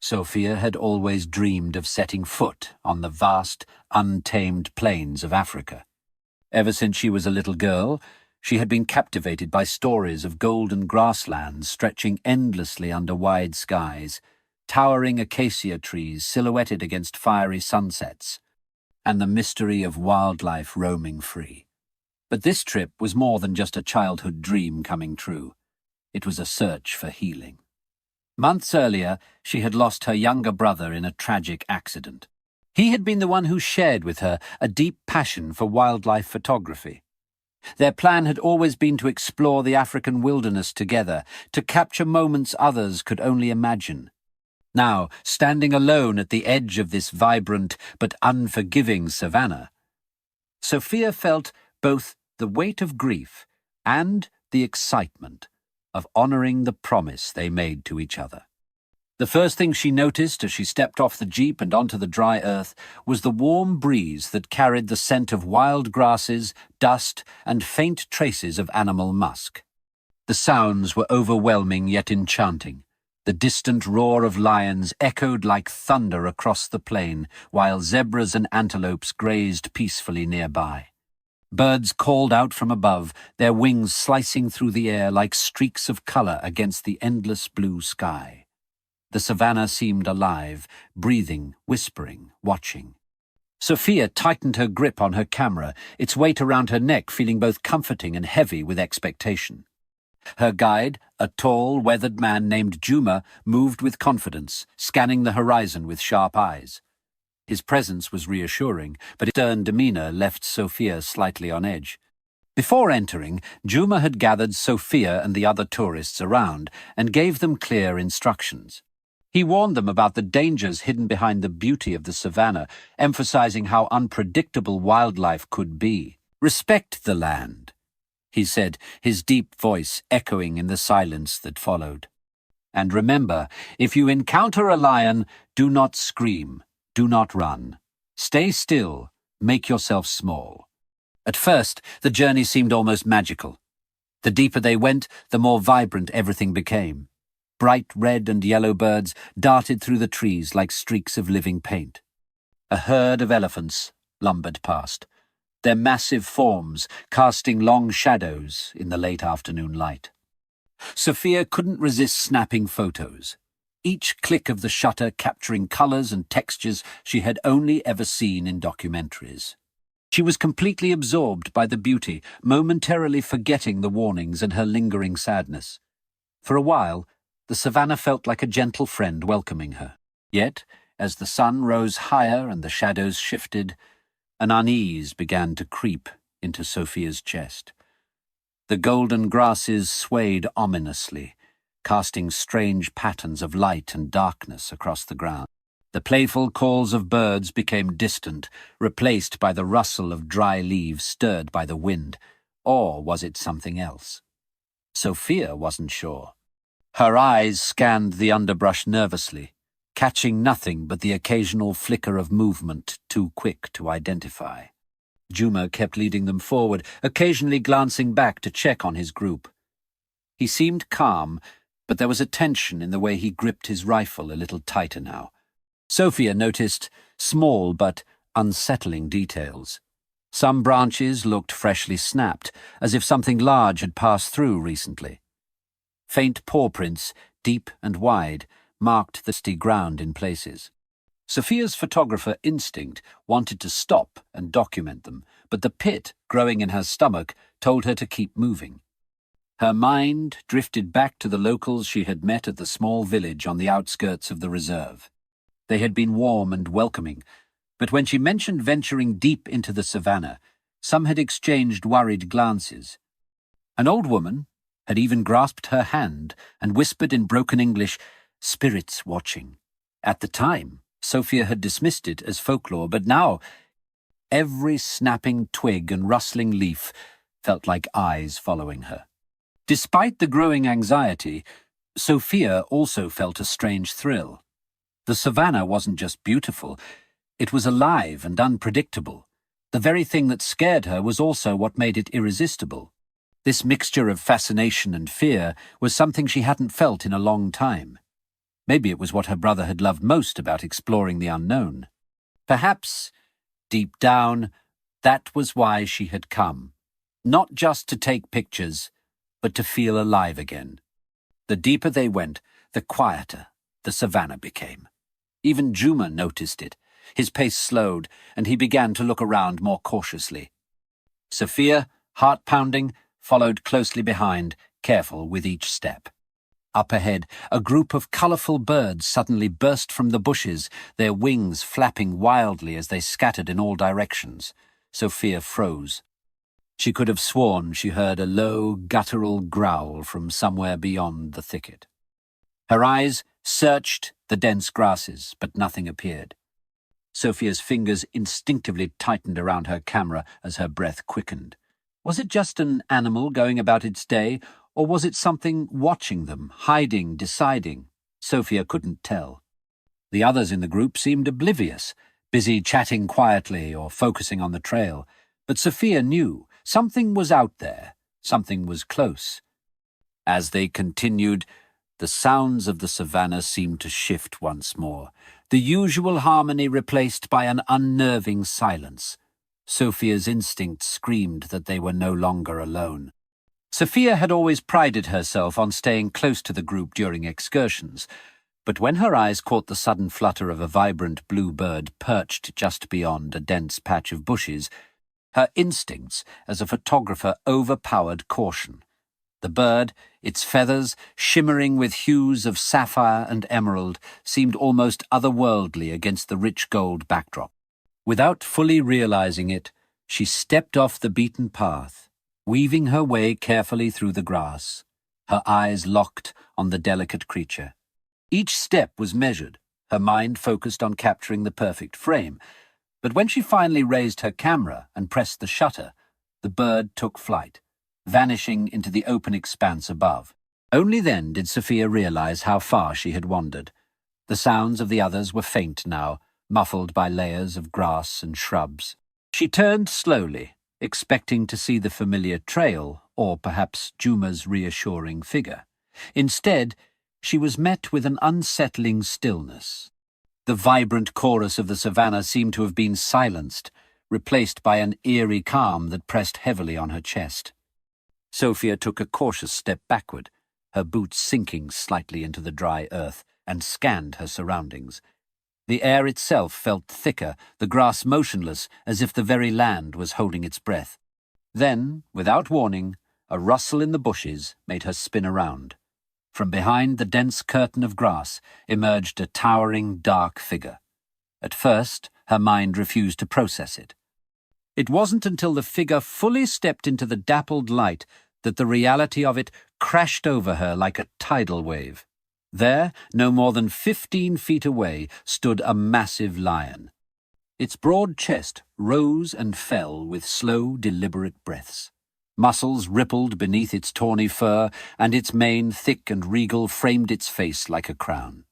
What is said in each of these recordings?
Sophia had always dreamed of setting foot on the vast, untamed plains of Africa. Ever since she was a little girl, she had been captivated by stories of golden grasslands stretching endlessly under wide skies, towering acacia trees silhouetted against fiery sunsets, and the mystery of wildlife roaming free. But this trip was more than just a childhood dream coming true. It was a search for healing. Months earlier, she had lost her younger brother in a tragic accident. He had been the one who shared with her a deep passion for wildlife photography. Their plan had always been to explore the African wilderness together, to capture moments others could only imagine. Now, standing alone at the edge of this vibrant but unforgiving savannah, Sophia felt both the weight of grief and the excitement of honoring the promise they made to each other. The first thing she noticed as she stepped off the jeep and onto the dry earth was the warm breeze that carried the scent of wild grasses, dust, and faint traces of animal musk. The sounds were overwhelming yet enchanting. The distant roar of lions echoed like thunder across the plain, while zebras and antelopes grazed peacefully nearby. Birds called out from above, their wings slicing through the air like streaks of color against the endless blue sky. The savannah seemed alive, breathing, whispering, watching. Sophia tightened her grip on her camera, its weight around her neck feeling both comforting and heavy with expectation. Her guide, a tall, weathered man named Juma, moved with confidence, scanning the horizon with sharp eyes. His presence was reassuring, but his stern demeanor left Sophia slightly on edge. Before entering, Juma had gathered Sophia and the other tourists around and gave them clear instructions. He warned them about the dangers hidden behind the beauty of the savannah, emphasizing how unpredictable wildlife could be. "Respect the land," he said, his deep voice echoing in the silence that followed. "And remember, if you encounter a lion, do not scream. Do not run. Stay still. Make yourself small." At first, the journey seemed almost magical. The deeper they went, the more vibrant everything became. Bright red and yellow birds darted through the trees like streaks of living paint. A herd of elephants lumbered past, their massive forms casting long shadows in the late afternoon light. Sophia couldn't resist snapping photos, each click of the shutter capturing colors and textures she had only ever seen in documentaries. She was completely absorbed by the beauty, momentarily forgetting the warnings and her lingering sadness. For a while, the savannah felt like a gentle friend welcoming her. Yet, as the sun rose higher and the shadows shifted, an unease began to creep into Sophia's chest. The golden grasses swayed ominously, casting strange patterns of light and darkness across the ground. The playful calls of birds became distant, replaced by the rustle of dry leaves stirred by the wind. Or was it something else? Sophia wasn't sure. Her eyes scanned the underbrush nervously, catching nothing but the occasional flicker of movement too quick to identify. Juma kept leading them forward, occasionally glancing back to check on his group. He seemed calm, but there was a tension in the way he gripped his rifle a little tighter now. Sophia noticed small but unsettling details. Some branches looked freshly snapped, as if something large had passed through recently. Faint paw prints, deep and wide, marked the dusty ground in places. Sophia's photographer instinct wanted to stop and document them, but the pit growing in her stomach told her to keep moving. Her mind drifted back to the locals she had met at the small village on the outskirts of the reserve. They had been warm and welcoming, but when she mentioned venturing deep into the savannah, some had exchanged worried glances. An old woman had even grasped her hand and whispered in broken English, "Spirits watching." At the time, Sophia had dismissed it as folklore, but now every snapping twig and rustling leaf felt like eyes following her. Despite the growing anxiety, Sophia also felt a strange thrill. The savannah wasn't just beautiful, it was alive and unpredictable. The very thing that scared her was also what made it irresistible. This mixture of fascination and fear was something she hadn't felt in a long time. Maybe it was what her brother had loved most about exploring the unknown. Perhaps, deep down, that was why she had come. Not just to take pictures, but to feel alive again. The deeper they went, the quieter the savannah became. Even Juma noticed it. His pace slowed, and he began to look around more cautiously. Sophia, heart-pounding, followed closely behind, careful with each step. Up ahead, a group of colourful birds suddenly burst from the bushes, their wings flapping wildly as they scattered in all directions. Sophia froze. She could have sworn she heard a low, guttural growl from somewhere beyond the thicket. Her eyes searched the dense grasses, but nothing appeared. Sophia's fingers instinctively tightened around her camera as her breath quickened. Was it just an animal going about its day, or was it something watching them, hiding, deciding? Sophia couldn't tell. The others in the group seemed oblivious, busy chatting quietly or focusing on the trail. But Sophia knew something was out there, something was close. As they continued, the sounds of the savannah seemed to shift once more, the usual harmony replaced by an unnerving silence. Sophia's instinct screamed that they were no longer alone. Sophia had always prided herself on staying close to the group during excursions, but when her eyes caught the sudden flutter of a vibrant blue bird perched just beyond a dense patch of bushes, her instincts as a photographer overpowered caution. The bird, its feathers shimmering with hues of sapphire and emerald, seemed almost otherworldly against the rich gold backdrop. Without fully realizing it, she stepped off the beaten path, weaving her way carefully through the grass, her eyes locked on the delicate creature. Each step was measured, her mind focused on capturing the perfect frame, but when she finally raised her camera and pressed the shutter, the bird took flight, vanishing into the open expanse above. Only then did Sophia realize how far she had wandered. The sounds of the others were faint now, muffled by layers of grass and shrubs. She turned slowly, expecting to see the familiar trail, or perhaps Juma's reassuring figure. Instead, she was met with an unsettling stillness. The vibrant chorus of the savannah seemed to have been silenced, replaced by an eerie calm that pressed heavily on her chest. Sophia took a cautious step backward, her boots sinking slightly into the dry earth, and scanned her surroundings. The air itself felt thicker, the grass motionless, as if the very land was holding its breath. Then, without warning, a rustle in the bushes made her spin around. From behind the dense curtain of grass emerged a towering, dark figure. At first, her mind refused to process it. It wasn't until the figure fully stepped into the dappled light that the reality of it crashed over her like a tidal wave. There, no more than 15 feet away, stood a massive lion. Its broad chest rose and fell with slow, deliberate breaths. Muscles rippled beneath its tawny fur, and its mane, thick and regal, framed its face like a crown.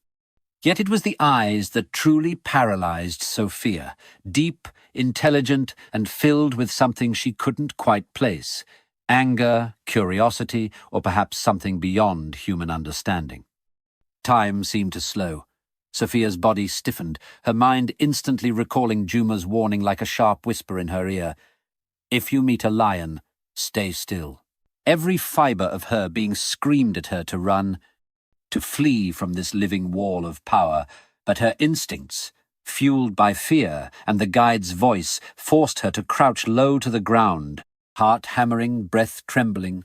Yet it was the eyes that truly paralyzed Sophia, deep, intelligent, and filled with something she couldn't quite place: anger, curiosity, or perhaps something beyond human understanding. Time seemed to slow. Sophia's body stiffened, her mind instantly recalling Juma's warning like a sharp whisper in her ear. If you meet a lion, stay still. Every fibre of her being screamed at her to run, to flee from this living wall of power, but her instincts, fueled by fear, and the guide's voice forced her to crouch low to the ground. Heart hammering, breath trembling,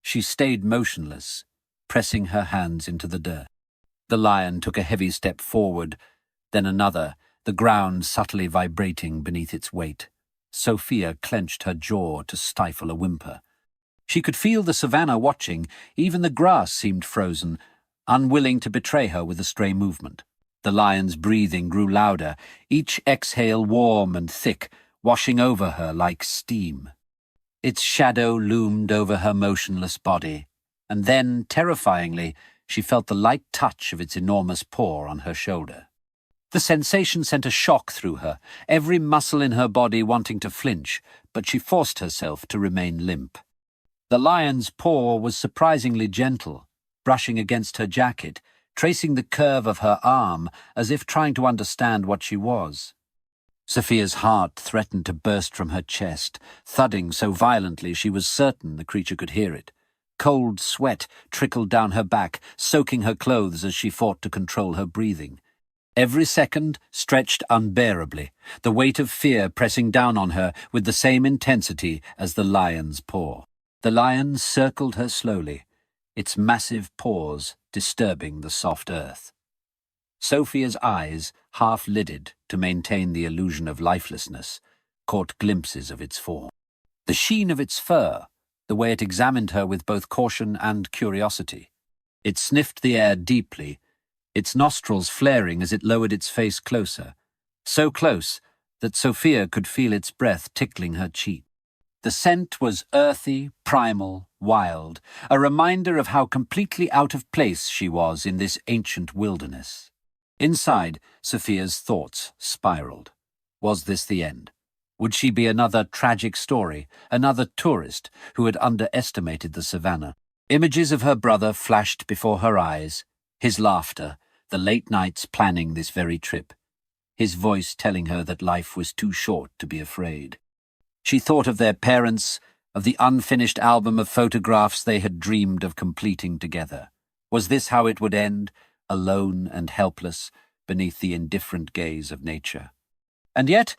she stayed motionless, pressing her hands into the dirt. The lion took a heavy step forward, then another, the ground subtly vibrating beneath its weight. Sophia clenched her jaw to stifle a whimper. She could feel the savannah watching, even the grass seemed frozen, unwilling to betray her with a stray movement. The lion's breathing grew louder, each exhale warm and thick, washing over her like steam. Its shadow loomed over her motionless body, and then, terrifyingly, she felt the light touch of its enormous paw on her shoulder. The sensation sent a shock through her, every muscle in her body wanting to flinch, but she forced herself to remain limp. The lion's paw was surprisingly gentle, brushing against her jacket, tracing the curve of her arm as if trying to understand what she was. Sophia's heart threatened to burst from her chest, thudding so violently she was certain the creature could hear it. Cold sweat trickled down her back, soaking her clothes as she fought to control her breathing. Every second stretched unbearably, the weight of fear pressing down on her with the same intensity as the lion's paw. The lion circled her slowly, its massive paws disturbing the soft earth. Sophia's eyes, half-lidded to maintain the illusion of lifelessness, caught glimpses of its form. The sheen of its fur, the way it examined her with both caution and curiosity. It sniffed the air deeply, its nostrils flaring as it lowered its face closer, so close that Sophia could feel its breath tickling her cheek. The scent was earthy, primal, wild, a reminder of how completely out of place she was in this ancient wilderness. Inside, Sophia's thoughts spiraled. Was this the end? Would she be another tragic story, another tourist who had underestimated the savannah? Images of her brother flashed before her eyes, his laughter, the late nights planning this very trip, his voice telling her that life was too short to be afraid. She thought of their parents, of the unfinished album of photographs they had dreamed of completing together. Was this how it would end, alone and helpless, beneath the indifferent gaze of nature? And yet,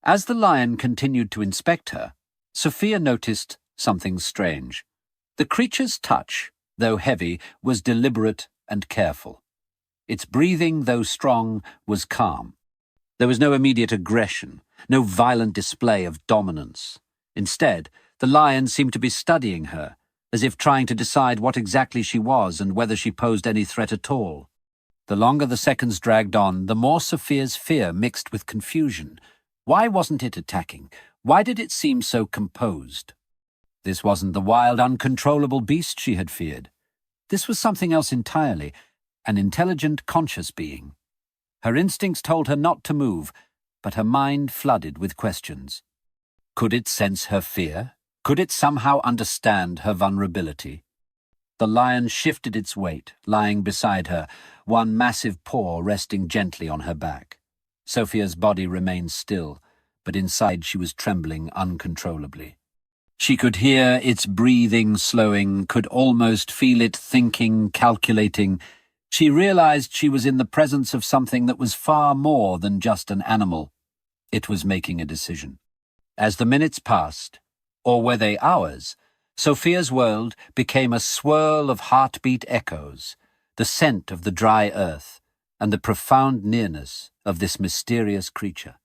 as the lion continued to inspect her, Sophia noticed something strange. The creature's touch, though heavy, was deliberate and careful. Its breathing, though strong, was calm. There was no immediate aggression, no violent display of dominance. Instead, the lion seemed to be studying her, as if trying to decide what exactly she was and whether she posed any threat at all. The longer the seconds dragged on, the more Sophia's fear mixed with confusion. Why wasn't it attacking? Why did it seem so composed? This wasn't the wild, uncontrollable beast she had feared. This was something else entirely, an intelligent, conscious being. Her instincts told her not to move, but her mind flooded with questions. Could it sense her fear? Could it somehow understand her vulnerability? The lion shifted its weight, lying beside her, one massive paw resting gently on her back. Sophia's body remained still, but inside she was trembling uncontrollably. She could hear its breathing slowing, could almost feel it thinking, calculating. She realized she was in the presence of something that was far more than just an animal. It was making a decision. As the minutes passed, or were they hours, Sophia's world became a swirl of heartbeat echoes, the scent of the dry earth, and the profound nearness of this mysterious creature.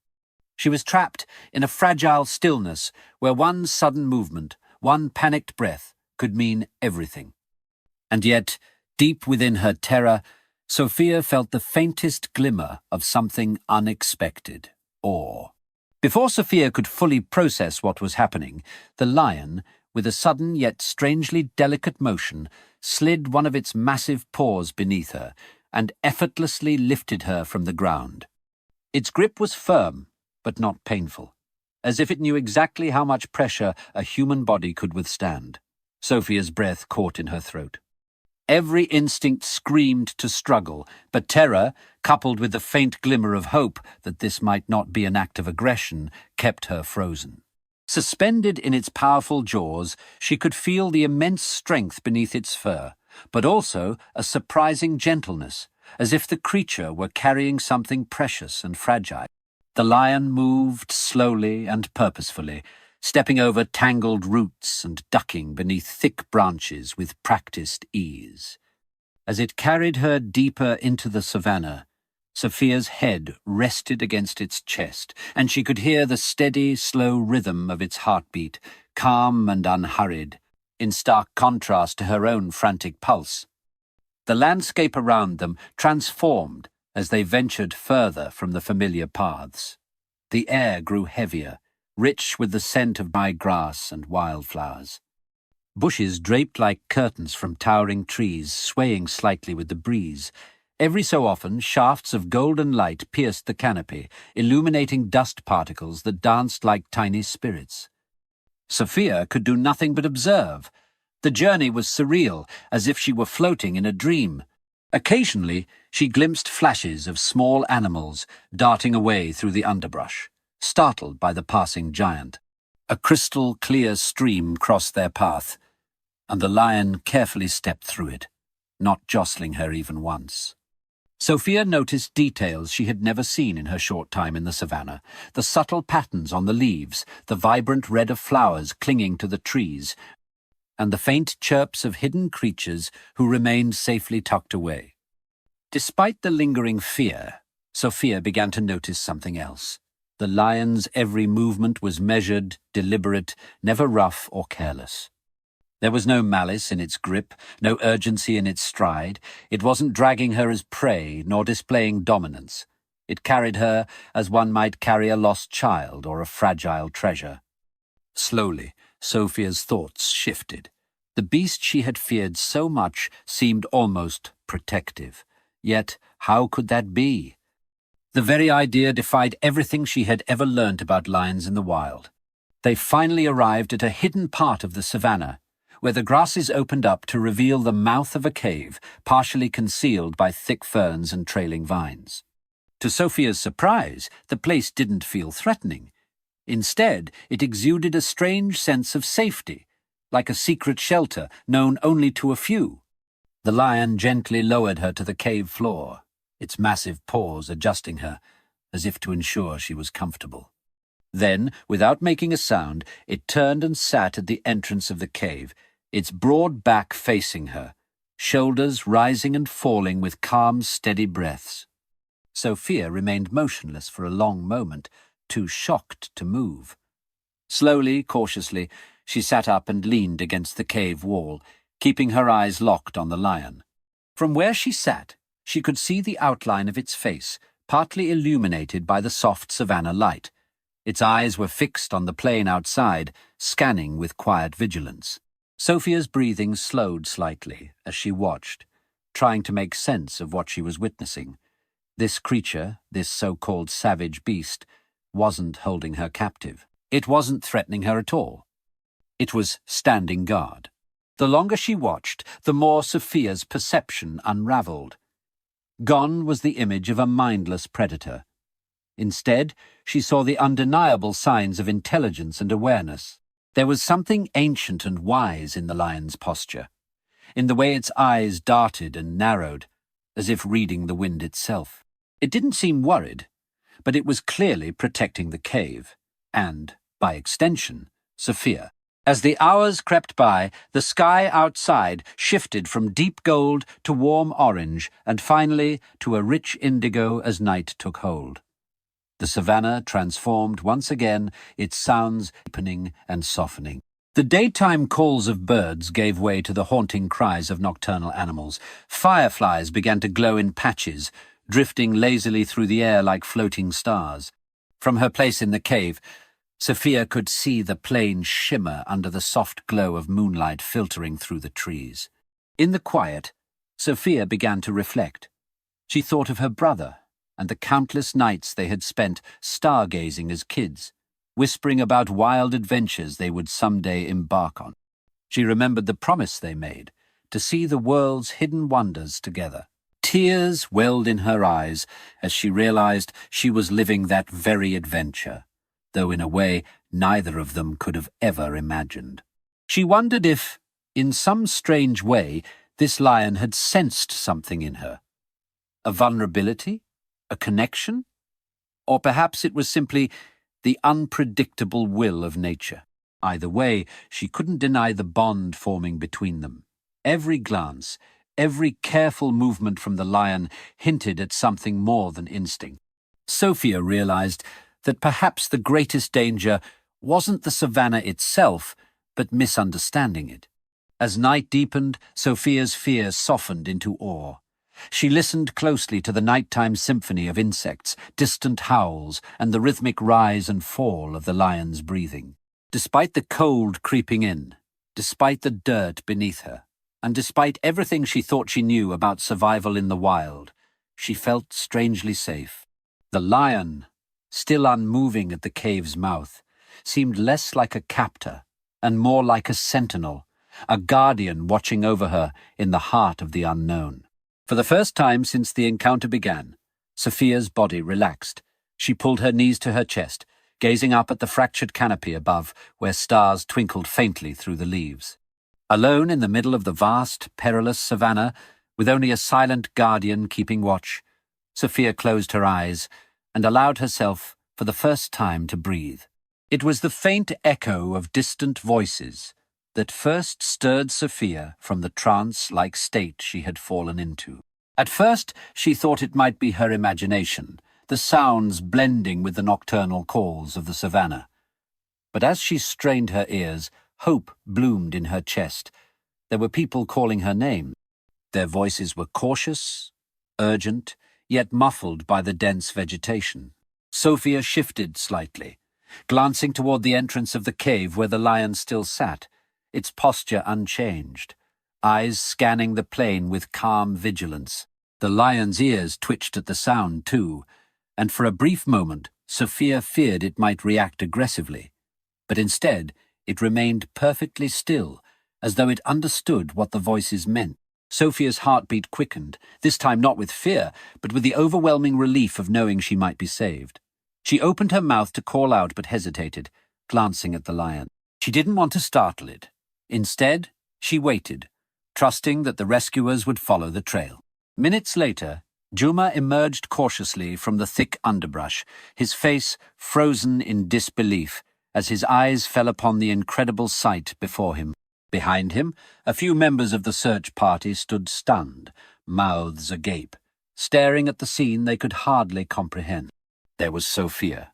She was trapped in a fragile stillness where one sudden movement, one panicked breath, could mean everything. And yet, deep within her terror, Sophia felt the faintest glimmer of something unexpected, awe. Before Sophia could fully process what was happening, the lion, with a sudden yet strangely delicate motion, slid one of its massive paws beneath her and effortlessly lifted her from the ground. Its grip was firm, but not painful, as if it knew exactly how much pressure a human body could withstand. Sophia's breath caught in her throat. Every instinct screamed to struggle, but terror, coupled with the faint glimmer of hope that this might not be an act of aggression, kept her frozen. Suspended in its powerful jaws, she could feel the immense strength beneath its fur, but also a surprising gentleness, as if the creature were carrying something precious and fragile. The lion moved slowly and purposefully, stepping over tangled roots and ducking beneath thick branches with practiced ease. As it carried her deeper into the savannah, Sophia's head rested against its chest, and she could hear the steady, slow rhythm of its heartbeat, calm and unhurried, in stark contrast to her own frantic pulse. The landscape around them transformed as they ventured further from the familiar paths. The air grew heavier, rich with the scent of dry grass and wildflowers. Bushes draped like curtains from towering trees, swaying slightly with the breeze. Every so often, shafts of golden light pierced the canopy, illuminating dust particles that danced like tiny spirits. Sophia could do nothing but observe. The journey was surreal, as if she were floating in a dream. Occasionally, she glimpsed flashes of small animals darting away through the underbrush, startled by the passing giant. A crystal-clear stream crossed their path, and the lion carefully stepped through it, not jostling her even once. Sophia noticed details she had never seen in her short time in the savannah, the subtle patterns on the leaves, the vibrant red of flowers clinging to the trees, and the faint chirps of hidden creatures who remained safely tucked away. Despite the lingering fear, Sophia began to notice something else. The lion's every movement was measured, deliberate, never rough or careless. There was no malice in its grip, no urgency in its stride. It wasn't dragging her as prey, nor displaying dominance. It carried her as one might carry a lost child or a fragile treasure. Slowly, Sophia's thoughts shifted. The beast she had feared so much seemed almost protective. Yet, how could that be? The very idea defied everything she had ever learnt about lions in the wild. They finally arrived at a hidden part of the savannah, where the grasses opened up to reveal the mouth of a cave, partially concealed by thick ferns and trailing vines. To Sophia's surprise, the place didn't feel threatening. Instead, it exuded a strange sense of safety, like a secret shelter known only to a few. The lion gently lowered her to the cave floor, its massive paws adjusting her, as if to ensure she was comfortable. Then, without making a sound, it turned and sat at the entrance of the cave, its broad back facing her, shoulders rising and falling with calm, steady breaths. Sophia remained motionless for a long moment, too shocked to move. Slowly, cautiously, she sat up and leaned against the cave wall, keeping her eyes locked on the lion. From where she sat, she could see the outline of its face, partly illuminated by the soft savannah light. Its eyes were fixed on the plain outside, scanning with quiet vigilance. Sophia's breathing slowed slightly as she watched, trying to make sense of what she was witnessing. This creature, this so-called savage beast, wasn't holding her captive. It wasn't threatening her at all. It was standing guard. The longer she watched, the more Sophia's perception unraveled. Gone was the image of a mindless predator. Instead, she saw the undeniable signs of intelligence and awareness. There was something ancient and wise in the lion's posture, in the way its eyes darted and narrowed, as if reading the wind itself. It didn't seem worried, but it was clearly protecting the cave, and, by extension, Sophia. As the hours crept by, the sky outside shifted from deep gold to warm orange, and finally to a rich indigo as night took hold. The savannah transformed once again, its sounds deepening and softening. The daytime calls of birds gave way to the haunting cries of nocturnal animals. Fireflies began to glow in patches, drifting lazily through the air like floating stars. From her place in the cave, Sophia could see the plain shimmer under the soft glow of moonlight filtering through the trees. In the quiet, Sophia began to reflect. She thought of her brother and the countless nights they had spent stargazing as kids, whispering about wild adventures they would someday embark on. She remembered the promise they made, to see the world's hidden wonders together. Tears welled in her eyes as she realized she was living that very adventure, though in a way neither of them could have ever imagined. She wondered if, in some strange way, this lion had sensed something in her. A vulnerability? A connection? Or perhaps it was simply the unpredictable will of nature. Either way, she couldn't deny the bond forming between them. Every glance, every careful movement from the lion hinted at something more than instinct. Sophia realized that perhaps the greatest danger wasn't the savannah itself, but misunderstanding it. As night deepened, Sophia's fear softened into awe. She listened closely to the nighttime symphony of insects, distant howls, and the rhythmic rise and fall of the lion's breathing. Despite the cold creeping in, despite the dirt beneath her, and despite everything she thought she knew about survival in the wild, she felt strangely safe. The lion, still unmoving at the cave's mouth, seemed less like a captor and more like a sentinel, a guardian watching over her in the heart of the unknown. For the first time since the encounter began, Sophia's body relaxed. She pulled her knees to her chest, gazing up at the fractured canopy above, where stars twinkled faintly through the leaves. Alone in the middle of the vast, perilous savannah, with only a silent guardian keeping watch, Sophia closed her eyes and allowed herself, for the first time, to breathe. It was the faint echo of distant voices that first stirred Sophia from the trance-like state she had fallen into. At first, she thought it might be her imagination, the sounds blending with the nocturnal calls of the savannah. But as she strained her ears, hope bloomed in her chest. There were people calling her name. Their voices were cautious, urgent, yet muffled by the dense vegetation. Sophia shifted slightly, glancing toward the entrance of the cave where the lion still sat, its posture unchanged, eyes scanning the plain with calm vigilance. The lion's ears twitched at the sound, too, and for a brief moment Sophia feared it might react aggressively. But instead, it remained perfectly still, as though it understood what the voices meant. Sophia's heartbeat quickened, this time not with fear, but with the overwhelming relief of knowing she might be saved. She opened her mouth to call out but hesitated, glancing at the lion. She didn't want to startle it. Instead, she waited, trusting that the rescuers would follow the trail. Minutes later, Juma emerged cautiously from the thick underbrush, his face frozen in disbelief as his eyes fell upon the incredible sight before him. Behind him, a few members of the search party stood stunned, mouths agape, staring at the scene they could hardly comprehend. There was Sophia,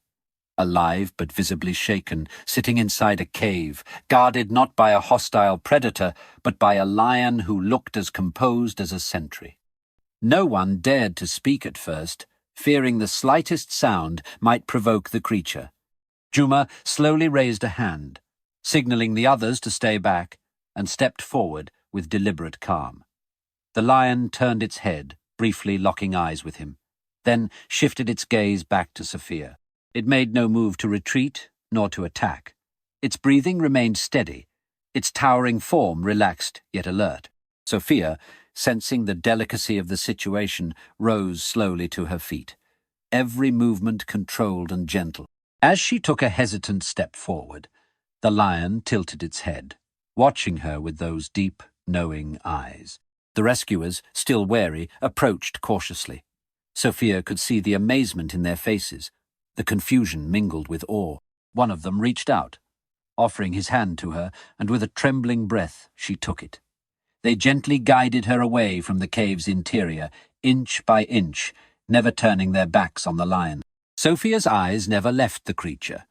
alive but visibly shaken, sitting inside a cave, guarded not by a hostile predator, but by a lion who looked as composed as a sentry. No one dared to speak at first, fearing the slightest sound might provoke the creature. Juma slowly raised a hand, signaling the others to stay back, and stepped forward with deliberate calm. The lion turned its head, briefly locking eyes with him, then shifted its gaze back to Sophia. It made no move to retreat, nor to attack. Its breathing remained steady, its towering form relaxed yet alert. Sophia, sensing the delicacy of the situation, rose slowly to her feet, every movement controlled and gentle. As she took a hesitant step forward, the lion tilted its head, watching her with those deep, knowing eyes. The rescuers, still wary, approached cautiously. Sophia could see the amazement in their faces, the confusion mingled with awe. One of them reached out, offering his hand to her, and with a trembling breath she took it. They gently guided her away from the cave's interior, inch by inch, never turning their backs on the lion. Sophia's eyes never left the creature,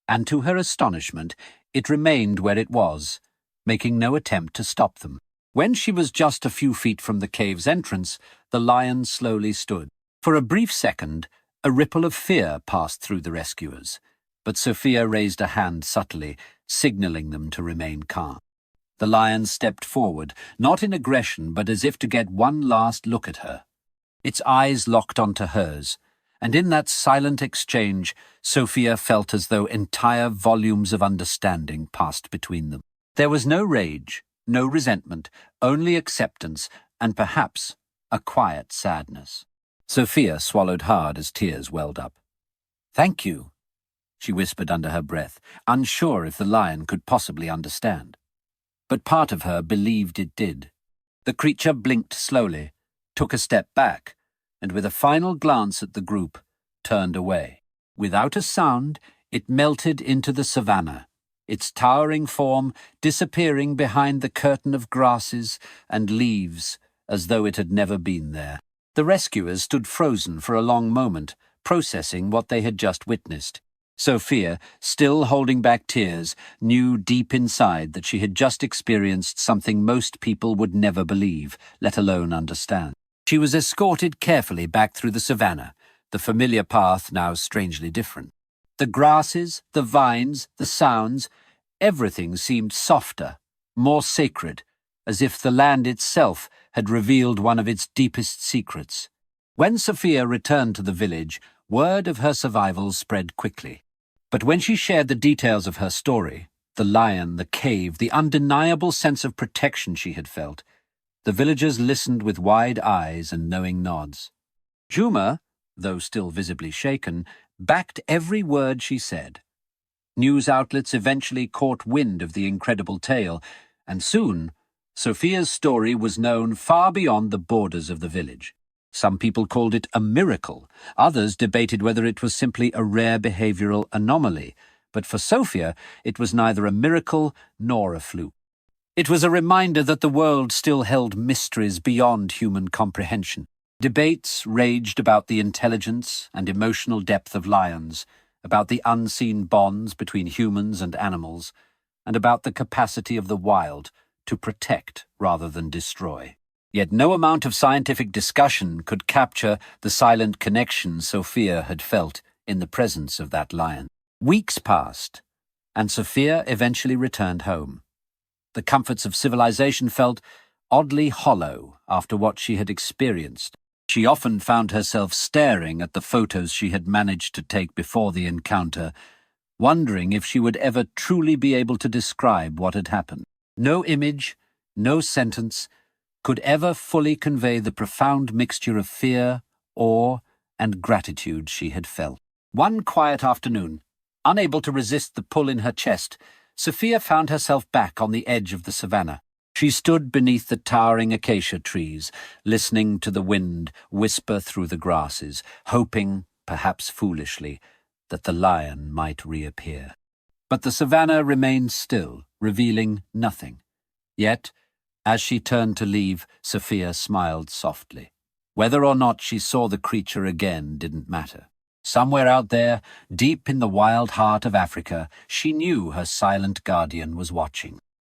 and to her astonishment, it remained where it was, making no attempt to stop them. When she was just a few feet from the cave's entrance, the lion slowly stood. For a brief second, a ripple of fear passed through the rescuers, but Sophia raised a hand subtly, signaling them to remain calm. The lion stepped forward, not in aggression, but as if to get one last look at her. Its eyes locked onto hers, and in that silent exchange, Sophia felt as though entire volumes of understanding passed between them. There was no rage, no resentment, only acceptance, and perhaps a quiet sadness. Sophia swallowed hard as tears welled up. "Thank you," she whispered under her breath, unsure if the lion could possibly understand. But part of her believed it did. The creature blinked slowly, took a step back, and with a final glance at the group, turned away. Without a sound, it melted into the savannah, its towering form disappearing behind the curtain of grasses and leaves as though it had never been there. The rescuers stood frozen for a long moment, processing what they had just witnessed. Sophia, still holding back tears, knew deep inside that she had just experienced something most people would never believe, let alone understand. She was escorted carefully back through the savannah, the familiar path now strangely different. The grasses, the vines, the sounds, everything seemed softer, more sacred, as if the land itself had revealed one of its deepest secrets. When Sophia returned to the village, word of her survival spread quickly. But when she shared the details of her story, the lion, the cave, the undeniable sense of protection she had felt, The villagers listened with wide eyes and knowing nods. Juma, though still visibly shaken, backed every word she said. News outlets eventually caught wind of the incredible tale, and soon Sophia's story was known far beyond the borders of the village. Some people called it a miracle, others debated whether it was simply a rare behavioral anomaly, but for Sophia it was neither a miracle nor a fluke. It was a reminder that the world still held mysteries beyond human comprehension. Debates raged about the intelligence and emotional depth of lions, about the unseen bonds between humans and animals, and about the capacity of the wild to protect rather than destroy. Yet no amount of scientific discussion could capture the silent connection Sophia had felt in the presence of that lion. Weeks passed, and Sophia eventually returned home. The comforts of civilization felt oddly hollow after what she had experienced. She often found herself staring at the photos she had managed to take before the encounter, wondering if she would ever truly be able to describe what had happened. No image, no sentence, could ever fully convey the profound mixture of fear, awe, and gratitude she had felt. One quiet afternoon, unable to resist the pull in her chest, Sophia found herself back on the edge of the savannah. She stood beneath the towering acacia trees, listening to the wind whisper through the grasses, hoping, perhaps foolishly, that the lion might reappear. But the savannah remained still, revealing nothing. Yet, as she turned to leave, Sophia smiled softly. Whether or not she saw the creature again didn't matter. Somewhere out there, deep in the wild heart of Africa, she knew her silent guardian was watching.